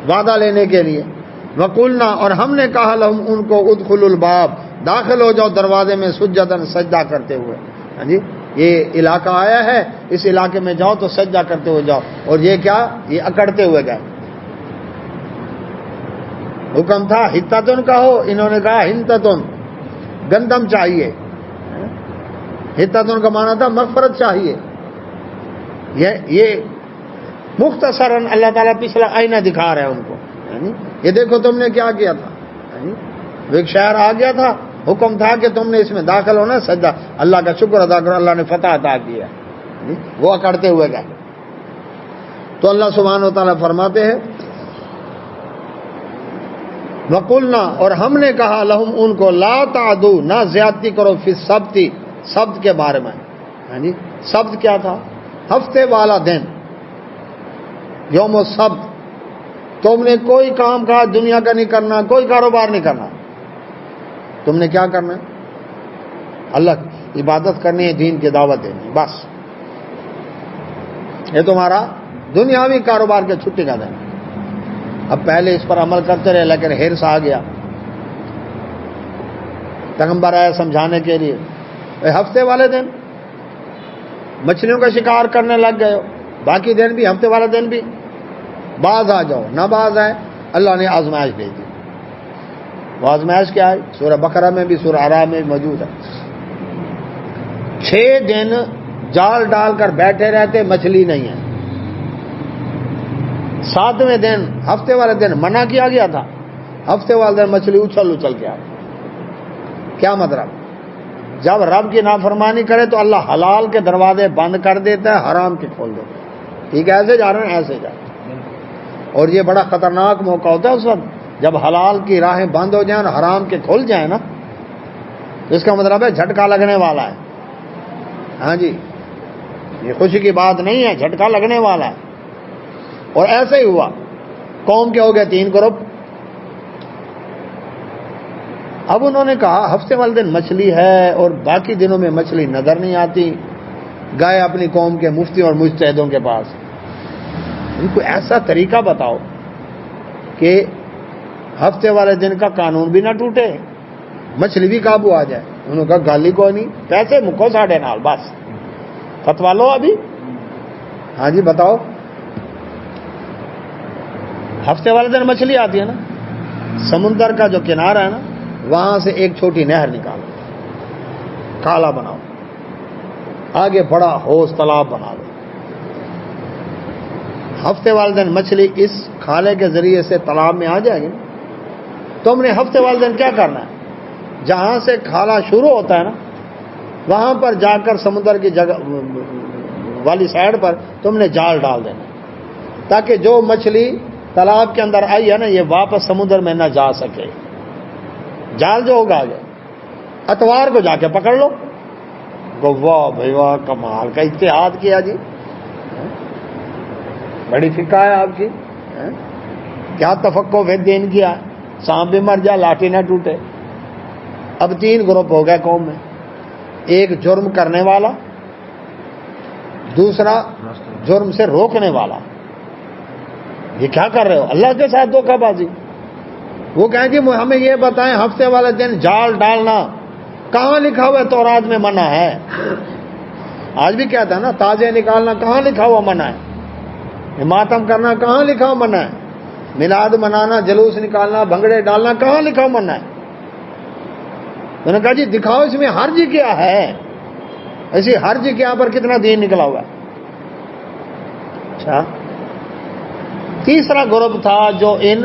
A: وعدہ لینے کے لیے؟ وقلنا، اور ہم نے کہا لہم ان کو، ادخلوا الباب، داخل ہو جاؤ دروازے میں، سجدن، سجدہ کرتے ہوئے۔ ہاں جی، یہ علاقہ آیا ہے، اس علاقے میں جاؤ تو سجدہ کرتے ہوئے جاؤ، اور یہ کیا، یہ اکڑتے ہوئے گئے۔ حکم تھا حتتن کا ہو، انہوں نے کہا ہنتتن، گندم چاہیے۔ حتتن کا معنی تھا مغفرت چاہیے۔ یہ مختصراً اللہ تعالیٰ پچھلا آئینہ دکھا رہے ہیں ان کو، یہ دیکھو تم نے کیا کیا تھا، ایک شہر آ گیا تھا، حکم تھا کہ تم نے اس میں داخل ہونا، سجدہ، اللہ کا شکر ادا کرو، اللہ نے فتح عطا کیا، وہ اکڑتے ہوئے گئے۔ تو اللہ سبحانہ و تعالیٰ فرماتے ہیں وقلنا، اور ہم نے کہا لہم ان کو، لا تعدو، نہ زیادتی کرو، فی السبت، سبت کے بارے میں۔ یعنی سبت کیا تھا؟ ہفتے والا دن، یوم السبت، تم نے کوئی کام کہا دنیا کا نہیں کرنا، کوئی کاروبار نہیں کرنا، تم نے کیا کرنا ہے؟ اللہ کی عبادت کرنی ہے، دین کی دعوت دینی، بس یہ تمہارا دنیاوی کاروبار کے چھٹی کا دن۔ اب پہلے اس پر عمل کرتے رہے لیکن ہرس آ گیا، پیغمبر آیا سمجھانے کے لیے، ہفتے والے دن مچھلیوں کا شکار کرنے لگ گئے ہو، باقی دن بھی، ہفتے والا دن بھی، باز آ جاؤ، نہ باز آئے اللہ نے آزمائش بھیج دی۔ وہ آزمائش کیا ہے؟ سورہ بقرہ میں بھی، سورہ اعراف میں بھی موجود ہے۔ 6 دن جال ڈال کر بیٹھے رہتے، مچھلی نہیں ہے۔ 7ویں دن، ہفتے والے دن منع کیا گیا تھا، ہفتے والے دن مچھلی اچھل کے آئی۔ کیا مطلب؟ جب رب کی نافرمانی کرے تو اللہ حلال کے دروازے بند کر دیتا ہے، حرام کے کھول دیتا ہے۔ ٹھیک ہے، ایسے جا رہے ہیں، ایسے جا رہے ہیں، اور یہ بڑا خطرناک موقع ہوتا ہے اس وقت جب حلال کی راہیں بند ہو جائیں اور حرام کے کھل جائیں نا، تو اس کا مطلب ہے جھٹکا لگنے والا ہے۔ ہاں جی، یہ خوشی کی بات نہیں ہے، جھٹکا لگنے والا ہے۔ اور ایسے ہی ہوا، قوم کے ہو گئے 3 گروپ۔ اب انہوں نے کہا ہفتے والے دن مچھلی ہے اور باقی دنوں میں مچھلی نظر نہیں آتی، گئے اپنی قوم کے مفتی اور مجتہدوں کے پاس، ان کو ایسا طریقہ بتاؤ کہ ہفتے والے دن کا قانون بھی نہ ٹوٹے، مچھلی بھی قابو آ جائے۔ انہوں نے کہا گالی کوئی نہیں، پیسے مکو ساڑھے نال بس، فتوا لو ابھی۔ ہاں جی بتاؤ، ہفتے والے دن مچھلی آتی ہے نا، سمندر کا جو کنارہ ہے نا وہاں سے ایک چھوٹی نہر نکالو، کالا بناؤ، آگے بڑا حوض تالاب بنا دو، ہفتے والے دن مچھلی اس کھالے کے ذریعے سے تالاب میں آ جائے گی۔ تم نے ہفتے والے دن کیا کرنا ہے، جہاں سے کھالا شروع ہوتا ہے نا وہاں پر جا کر سمندر کی جگہ والی سائڈ پر تم نے جال ڈال دینا، تاکہ جو مچھلی تالاب کے اندر آئی ہے نا یہ واپس سمندر میں نہ جا سکے۔ جال جو ہوگا آگے اتوار کو جا کے پکڑ لو۔ واہ بھائی واہ، کمال کا اجتہاد کیا جی، بڑی فقہ ہے آپ کی، کیا تفقہ فی الدین کیا، سانپ بھی مر جائے لاٹھی نہ ٹوٹے۔ اب 3 گروپ ہو گئے قوم میں، ایک جرم کرنے والا، دوسرا جرم سے روکنے والا۔ یہ کیا کر رہے ہو، اللہ کے ساتھ دھوکہ بازی۔ وہ کہیں جی ہمیں یہ بتائیں ہفتے والے دن جال ڈالنا کہاں لکھا ہوا ہے، تورات میں منع ہے۔ آج بھی کہتا ہے نا تازے نکالنا کہاں لکھا ہوا منع ہے، ماتم کرنا کہاں لکھا ہوا منع ہے، میلاد منانا، جلوس نکالنا، بھنگڑے ڈالنا کہاں لکھا ہوا منع ہے۔ انہوں نے کہا جی دکھاؤ اس میں حرج کیا ہے، ایسی حرج کے یہاں پر کتنا دین نکلا ہوا ہے۔ اچھا، تیسرا گروپ تھا جو ان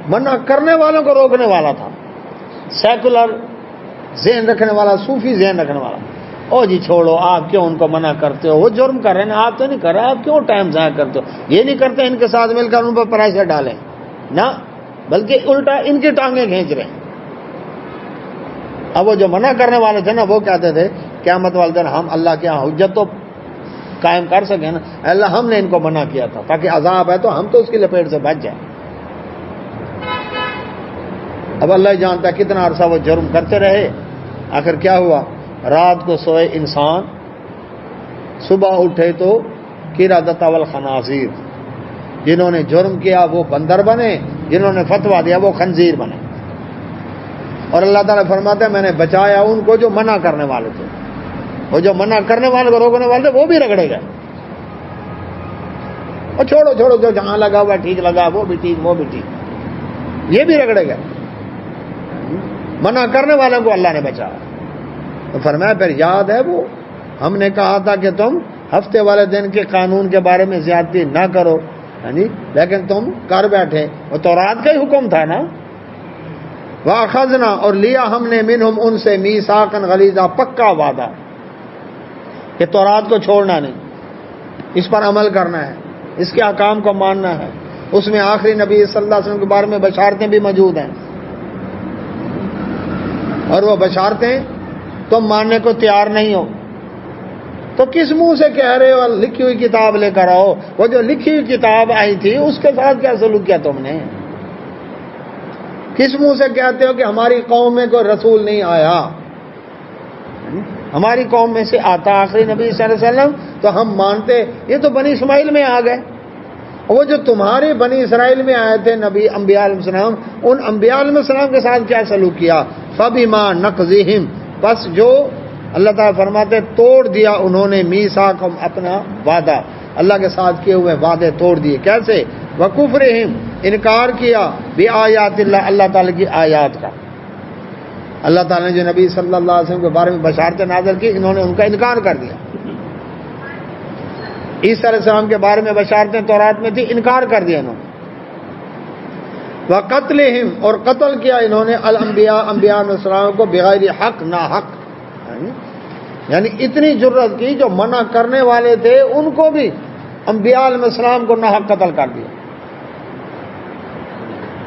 A: منع کرنے والوں کو روکنے والا تھا، سیکولر ذہن رکھنے والا، صوفی ذہن رکھنے والا۔ او جی چھوڑو، آپ کیوں ان کو منع کرتے ہو، وہ جرم کر رہے ہیں، آپ تو نہیں کر رہے، آپ کیوں ٹائم ضائع کرتے ہو، یہ نہیں کرتے ان کے ساتھ مل کر ان پر پریشر ڈالیں نہ، بلکہ الٹا ان کی ٹانگیں کھینچ رہے ہیں۔ اب وہ جو منع کرنے والے تھے نا وہ کہتے تھے قیامت والے دن ہم اللہ کے یہاں حجت تو قائم کر سکیں نا، اللہ ہم نے ان کو منع کیا تھا تاکہ عذاب ہے تو ہم تو اس کی لپیٹ سے بچ جائیں۔ اب اللہ ہی جانتا ہے کتنا عرصہ وہ جرم کرتے رہے، آخر کیا ہوا، رات کو سوئے انسان، صبح اٹھے تو قردۃ والخنازیر، جنہوں نے جرم کیا وہ بندر بنے، جنہوں نے فتویٰ دیا وہ خنزیر بنے۔ اور اللہ تعالیٰ فرماتا ہے میں نے بچایا ان کو جو منع کرنے والے تھے، وہ جو منع کرنے والے کو روکنے والے تھے وہ بھی رگڑے گئے۔ اور چھوڑو جو جہاں لگا ہوا ٹھیک لگا، وہ بھی ٹھیک وہ بھی ٹھیک، یہ بھی رگڑے گئے۔ منع کرنے والوں کو اللہ نے بچایا۔ تو فرمایا پھر یاد ہے وہ ہم نے کہا تھا کہ تم ہفتے والے دن کے قانون کے بارے میں زیادتی نہ کرو، لیکن تم کر بیٹھے، وہ تورات کا ہی حکم تھا نا۔ وَأَخَذْنَا، اور لیا ہم نے منہم ان سے میثاقاً غلیظا، پکا وعدہ کہ تورات کو چھوڑنا نہیں، اس پر عمل کرنا ہے، اس کے احکام کو ماننا ہے۔ اس میں آخری نبی صلی اللہ علیہ وسلم کے بارے میں بشارتیں بھی موجود ہیں، اور وہ بشارتیں تم ماننے کو تیار نہیں ہو تو کس منہ سے کہہ رہے ہو لکھی ہوئی کتاب لے کر آؤ؟ وہ جو لکھی ہوئی کتاب آئی تھی اس کے ساتھ کیا سلوک کیا تم نے؟ کس منہ سے کہتے ہو کہ ہماری قوم میں کوئی رسول نہیں آیا؟ ہماری قوم میں سے آتا آخری نبی صلی اللہ علیہ وسلم تو ہم مانتے، یہ تو بنی اسماعیل میں آ گئے۔ وہ جو تمہارے بنی اسرائیل میں آئے تھے نبی انبیاء علیہ السلام، ان انبیاء علیہ السلام کے ساتھ کیا سلوک کیا؟ فَبِمَا نَقْضِهِمْ، بس جو اللہ تعالیٰ فرماتے توڑ دیا انہوں نے میثاقہم، اپنا وعدہ، اللہ کے ساتھ کیے ہوئے وعدے توڑ دیے۔ کیسے؟ وَكُفْرِهِمْ، انکار کیا بِآیاتِ اللہ، اللہ تعالیٰ کی آیات کا۔ اللہ تعالیٰ نے جو نبی صلی اللہ علیہ وسلم کے بارے میں بشارتیں نازل کی، انہوں نے ان کا انکار کر دیا۔ عیسیٰ علیہ السلام کے بارے میں بشارتیں تورات میں تھی، انکار کر دیا انہوں نے۔ وَقَتْلِهِمْ، اور قتل کیا انہوں نے الانبیاء، انبیاء علیہ السلام کو بغیر حق، نا حق، یعنی اتنی جرت کی جو منع کرنے والے تھے ان کو بھی انبیاء علیہ السلام کو ناحق قتل کر دیا۔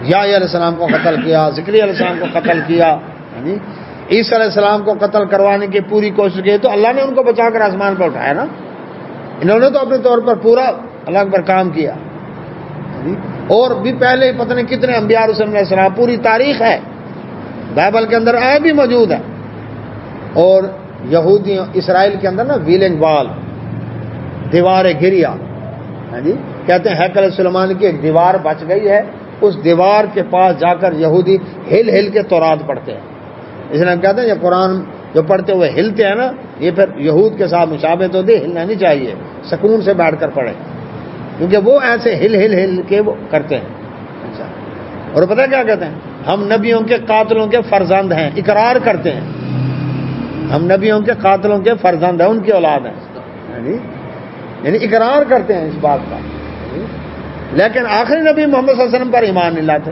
A: یحییٰ علیہ السلام کو قتل کیا، زکریا علیہ السلام کو قتل کیا، عیسیٰ علیہ السلام کو قتل کروانے کی پوری کوشش کی، تو اللہ نے ان کو بچا کر آسمان پر اٹھایا نا۔ انہوں نے تو اپنے طور پر پورا اللہ پر کام کیا، اور بھی پہلے پتہ نہیں کتنے انبیاء رسول علیہ السلام، پوری تاریخ ہے، بائبل کے اندر آئے بھی موجود ہے۔ اور یہودیوں اسرائیل کے اندر نا ویلنگ وال، دیوار گریا، کہتے ہیں ہیکل سلیمان کی ایک دیوار بچ گئی ہے اس دیوار کے پاس جا کر یہودی ہل ہل کے تورات پڑھتے ہیں. اس لیے ہم کہتے ہیں یہ قرآن جو پڑھتے ہوئے ہلتے ہیں نا، یہ پھر یہود کے ساتھ مشابہت ہوتی ہے، ہلنا نہیں چاہیے، سکون سے بیٹھ کر پڑھیں، کیونکہ وہ ایسے ہل ہل ہل کے وہ کرتے ہیں. اچھا، اور پتہ کیا کہتے ہیں؟ ہم نبیوں کے قاتلوں کے فرزند ہیں، اقرار کرتے ہیں ہم نبیوں کے قاتلوں کے فرزند ہیں، ان کی اولاد ہیں، یعنی اقرار کرتے ہیں اس بات کا، لیکن آخری نبی محمد صلی اللہ علیہ وسلم پر ایمان نہیں لاتے.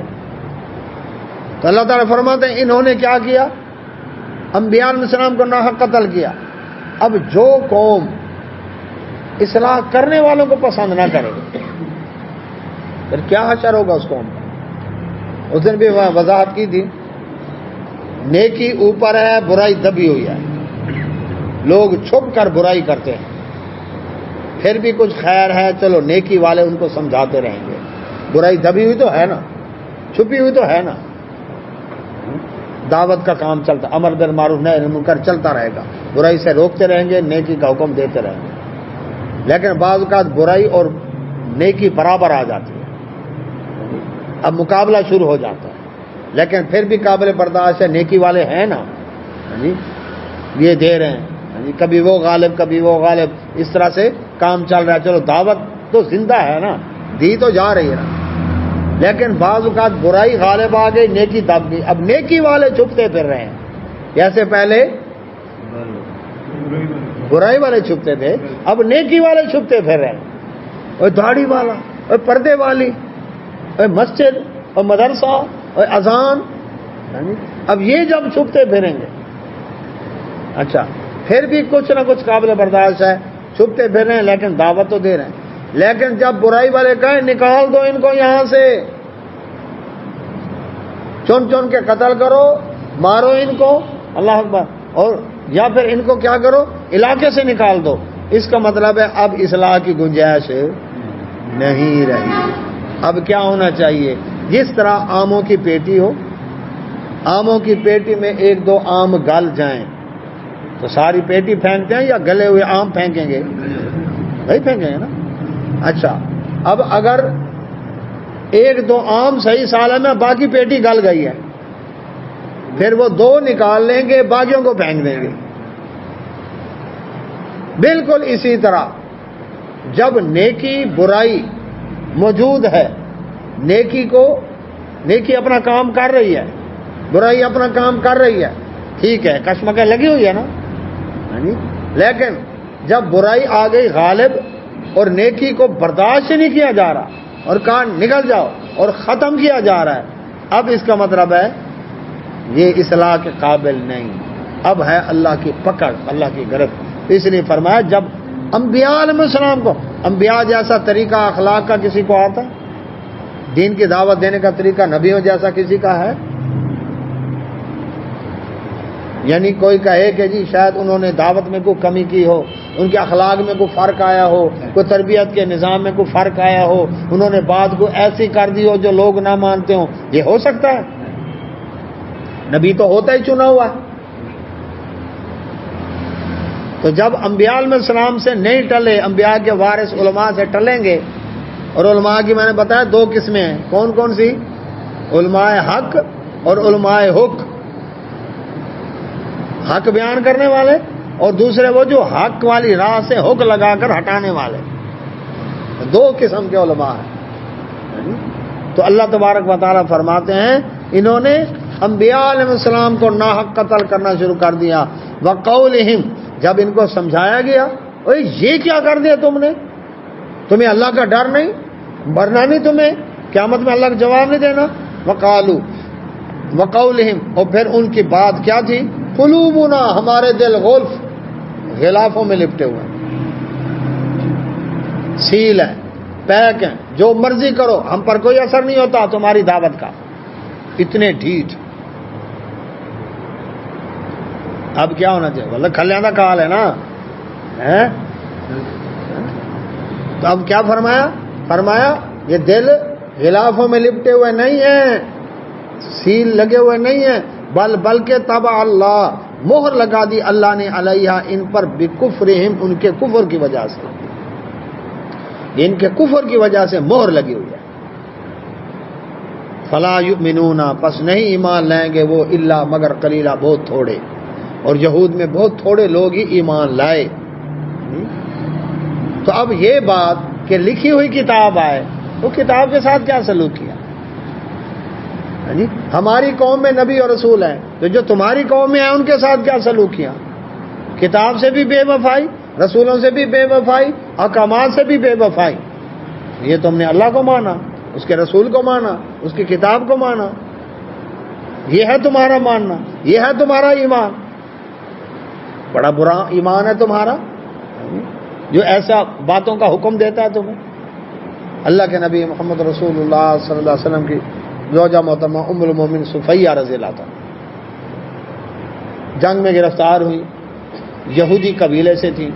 A: تو اللہ تعالیٰ فرماتے ہیں انہوں نے کیا کیا؟ انبیاء علیہ السلام کو ناحق قتل کیا. اب جو قوم اصلاح کرنے والوں کو پسند نہ کرے پھر کیا حشر ہوگا اس قوم کا. اس دن بھی وضاحت کی تھی، نیکی اوپر ہے، برائی دبی ہوئی ہے. لوگ چھپ کر برائی کرتے ہیں، پھر بھی کچھ خیر ہے، چلو نیکی والے ان کو سمجھاتے رہیں گے. برائی دبی ہوئی تو ہے نا، چھپی ہوئی تو ہے نا. دعوت کا کام چلتا، امر بالمعروف نہی عن المنکر چلتا رہے گا، برائی سے روکتے رہیں گے، نیکی کا حکم دیتے رہیں گے. لیکن بعض اوقات برائی اور نیکی برابر آ جاتی ہے، اب مقابلہ شروع ہو جاتا ہے، لیکن پھر بھی قابل برداشت ہے. نیکی والے ہیں نا، یہ دے رہے ہیں، کبھی وہ غالب کبھی وہ غالب، اس طرح سے کام چل رہا ہے. چلو دعوت تو زندہ ہے نا، دی تو جا رہی ہے نا، لیکن بعض اوقات برائی غالب آ گئی، نیکی دب گئی. اب نیکی والے چھپتے پھر رہے ہیں، جیسے پہلے برائی والے چھپتے تھے، اب نیکی والے چھپتے پھر رہے ہیں. اور داڑھی والا، اور پردے والی، اور مسجد اور مدرسہ اور اذان، اب یہ جب چھپتے پھریں گے، اچھا پھر بھی کچھ نہ کچھ قابل برداشت ہے، چھپتے پھر رہے ہیں لیکن دعوت تو دے رہے ہیں. لیکن جب برائی والے کہیں نکال دو ان کو یہاں سے، چن چن کے قتل کرو، مارو ان کو، اللہ اکبر، اور یا پھر ان کو کیا کرو، علاقے سے نکال دو، اس کا مطلب ہے اب اصلاح کی گنجائش نہیں رہی. اب کیا ہونا چاہیے؟ جس طرح آموں کی پیٹی ہو، آموں کی پیٹی میں ایک دو آم گل جائیں تو ساری پیٹی پھینکتے ہیں یا گلے ہوئے آم پھینکیں گے؟ وہی پھینکیں گے نا. اچھا، اب اگر ایک دو آم صحیح سالم ہے، باقی پیٹی گل گئی ہے، پھر وہ دو نکال لیں گے، باقیوں کو پھینک دیں گے. بالکل اسی طرح جب نیکی برائی موجود ہے، نیکی اپنا کام کر رہی ہے، برائی اپنا کام کر رہی ہے، ٹھیک ہے، کشمکش لگی ہوئی ہے نا. لیکن جب برائی آ گئی غالب اور نیکی کو برداشت نہیں کیا جا رہا اور کہا نکل جاؤ اور ختم کیا جا رہا ہے، اب اس کا مطلب ہے یہ اصلاح کے قابل نہیں، اب ہے اللہ کی پکڑ، اللہ کی گرفت. اس لیے فرمایا جب انبیاء علیہ السلام کو، انبیاء جیسا طریقہ اخلاق کا کسی کو آتا ہے؟ دین کی دعوت دینے کا طریقہ نبیوں جیسا کسی کا ہے؟ یعنی کوئی کہے کہ جی شاید انہوں نے دعوت میں کوئی کمی کی ہو، ان کے اخلاق میں کوئی فرق آیا ہو، کوئی تربیت کے نظام میں کوئی فرق آیا ہو، انہوں نے بات کو ایسی کر دی ہو جو لوگ نہ مانتے ہوں، یہ ہو سکتا ہے؟ نبی تو ہوتا ہی چنا ہوا ہے. تو جب انبیاء علیہ السلام سے نہیں ٹلے، انبیاء کے وارث علماء سے ٹلیں گے. اور علماء کی میں نے بتایا دو قسمیں ہیں، کون کون سی؟ علماء حق اور علماء حق، حق بیان کرنے والے، اور دوسرے وہ جو حق والی راہ سے حق لگا کر ہٹانے والے. دو قسم کے علماء ہیں. تو اللہ تبارک و تعالیٰ فرماتے ہیں انہوں نے انبیاء علیہ السلام کو ناحق قتل کرنا شروع کر دیا. وقولہم، جب ان کو سمجھایا گیا، اوے یہ کیا کر دیا تم نے، تمہیں اللہ کا ڈر نہیں، مرنا نہیں تمہیں، قیامت میں اللہ کا جواب نہیں دینا. وقولہم، اور پھر ان کی بات کیا تھی؟ قلوبنا، ہمارے دل غلف، غلافوں میں لپٹے ہوئے ہیں، سیل ہیں، پیک ہیں، جو مرضی کرو، ہم پر کوئی اثر نہیں ہوتا تمہاری دعوت کا. اتنے ڈھیٹ. اب کیا ہونا چاہیے؟ بولے کھلیاں کا کال ہے نا. تو اب کیا فرمایا یہ دل غلافوں میں لپٹے ہوئے نہیں ہیں، سیل لگے ہوئے نہیں ہیں، بلکہ طبع اللہ، مہر لگا دی اللہ نے علیہ، ان پر بکفرہم، ان کے کفر کی وجہ سے، ان کے کفر کی وجہ سے مہر لگی ہوئی ہے. فلا یؤمنون، پس نہیں ایمان لائیں گے وہ الا مگر قلیلا، بہت تھوڑے، اور یہود میں بہت تھوڑے لوگ ہی ایمان لائے۔ تو اب یہ بات کہ لکھی ہوئی کتاب آئے تو کتاب کے ساتھ کیا سلوک کیا؟ ہماری قوم میں نبی اور رسول ہیں، تو جو تمہاری قوم میں ہیں ان کے ساتھ کیا سلوک کیا؟ کتاب سے بھی بے وفائی، رسولوں سے بھی بے وفائی، احکامات سے بھی بے وفائی۔ یہ تم نے اللہ کو مانا، اس کے رسول کو مانا، اس کی کتاب کو مانا، یہ ہے تمہارا ماننا، یہ ہے تمہارا ایمان۔ بڑا برا ایمان ہے تمہارا جو ایسا باتوں کا حکم دیتا ہے تمہیں۔ اللہ کے نبی محمد رسول اللہ صلی اللہ علیہ وسلم کی زوجہ محترمہ ام المومن صفیہ رضی اللہ عنہا جنگ میں گرفتار ہوئی، یہودی قبیلے سے تھی،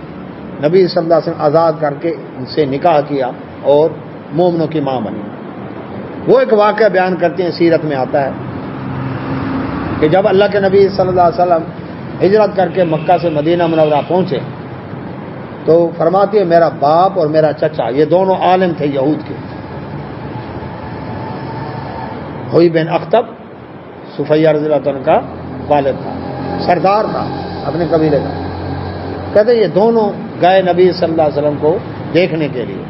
A: نبی صلی اللہ علیہ وسلم آزاد کر کے ان سے نکاح کیا اور مومنوں کی ماں بنی۔ وہ ایک واقعہ بیان کرتے ہیں، سیرت میں آتا ہے کہ جب اللہ کے نبی صلی اللہ علیہ وسلم ہجرت کر کے مکہ سے مدینہ منورہ پہنچے تو فرماتی ہے میرا باپ اور میرا چچا یہ دونوں عالم تھے یہود کے، ہوئی بن اختب صفیہ رضی اللہ عنہ کا والد تھا، سردار تھا اپنے قبیلے کا۔ کہتے یہ دونوں گئے نبی صلی اللہ علیہ وسلم کو دیکھنے کے لیے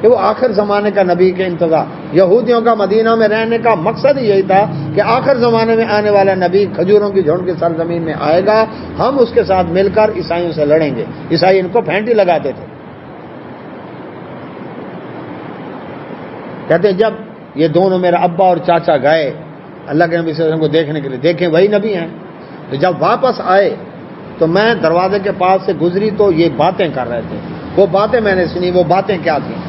A: کہ وہ آخر زمانے کا نبی کے انتظار، یہودیوں کا مدینہ میں رہنے کا مقصد یہی تھا کہ آخر زمانے میں آنے والا نبی کھجوروں کی جھونڈ کی سرزمین میں آئے گا، ہم اس کے ساتھ مل کر عیسائیوں سے لڑیں گے۔ عیسائی ان کو پھینٹی لگاتے تھے۔ کہتے جب یہ دونوں میرا ابا اور چاچا گئے اللہ کے نبی صلی اللہ علیہ وسلم کو دیکھنے کے لیے، دیکھیں وہی نبی ہیں، تو جب واپس آئے تو میں دروازے کے پاس سے گزری تو یہ باتیں کر رہے تھے۔ وہ باتیں میں نے سنی، وہ باتیں کیا تھیں؟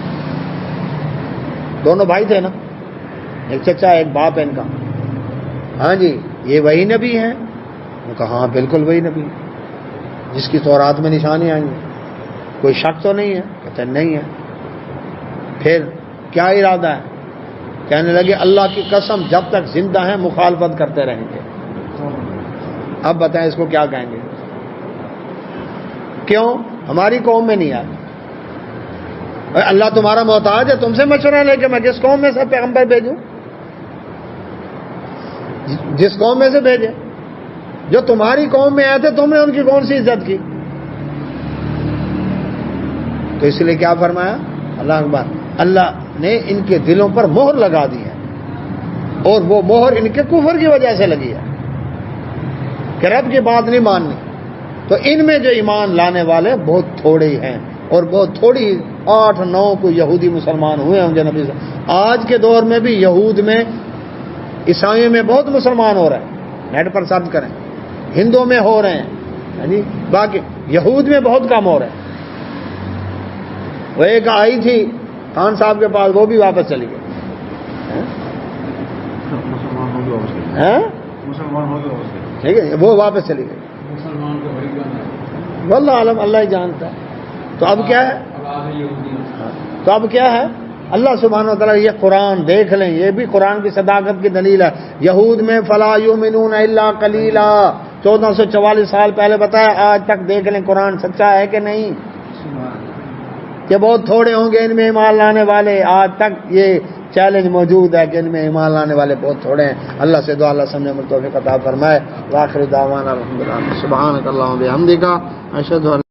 A: دونوں بھائی تھے نا، ایک چچا ایک باپ ہے ان کا۔ ہاں جی یہ وہی نبی ہیں؟ وہ کہا ہاں بالکل وہی نبی جس کی تورات میں نشانی آئی ہیں، کوئی شک تو نہیں ہے؟ کہتے ہیں نہیں ہے۔ پھر کیا ارادہ ہے؟ کہنے لگے اللہ کی قسم جب تک زندہ ہیں مخالفت کرتے رہیں گے۔ اب بتائیں اس کو کیا کہیں گے؟ کیوں ہماری قوم میں نہیں آئے؟ اللہ تمہارا محتاج ہے، تم سے مشورہ لے کے میں کس قوم میں سے پیغمبر بھیجوں؟ جس قوم میں سے بھیجے، جو تمہاری قوم میں آئے تھے تم نے ان کی کون سی عزت کی؟ تو اس لیے کیا فرمایا اللہ اکبر، اللہ نے ان کے دلوں پر مہر لگا دی ہے، اور وہ مہر ان کے کفر کی وجہ سے لگی ہے کہ رب کی بات نہیں ماننی۔ تو ان میں جو ایمان لانے والے بہت تھوڑے ہی ہیں، اور بہت تھوڑی 8-9 کو یہودی مسلمان ہوئے ہوں گے نبی صلی اللہ علیہ وسلم۔ آج کے دور میں بھی یہود میں، عیسائیوں میں بہت مسلمان ہو رہے ہیں، نیٹ پر سرچ کریں، ہندوؤں میں ہو رہے ہیں، باقی یہود میں بہت کم ہو رہے ہیں۔ وہ ایک آئی تھی خان صاحب کے پاس، وہ بھی واپس چلی گئی۔ ٹھیک ہے وہ واپس چلی گئی، واللہ عالم اللہ ہی جانتا ہے۔ تو اب کیا ہے؟ تو اب کیا ہے؟ اللہ سبحانہ و تعالیٰ یہ قرآن دیکھ لیں، یہ بھی قرآن کی صداقت کی دلیل ہے۔ یہود میں فلا یؤمنون الا قلیلا، 1444 سال پہلے بتایا، آج تک دیکھ لیں قرآن سچا ہے کہ نہیں، کہ بہت تھوڑے ہوں گے ان میں ایمان لانے والے۔ آج تک یہ چیلنج موجود ہے کہ ان میں ایمان لانے والے بہت تھوڑے ہیں۔ اللہ سے دعا اللہ سمجھنے میں توفیق عطا فرمائے۔ وآخر دعوانا الحمدللہ، سبحانک اللہم و بحمدک، اشہد ان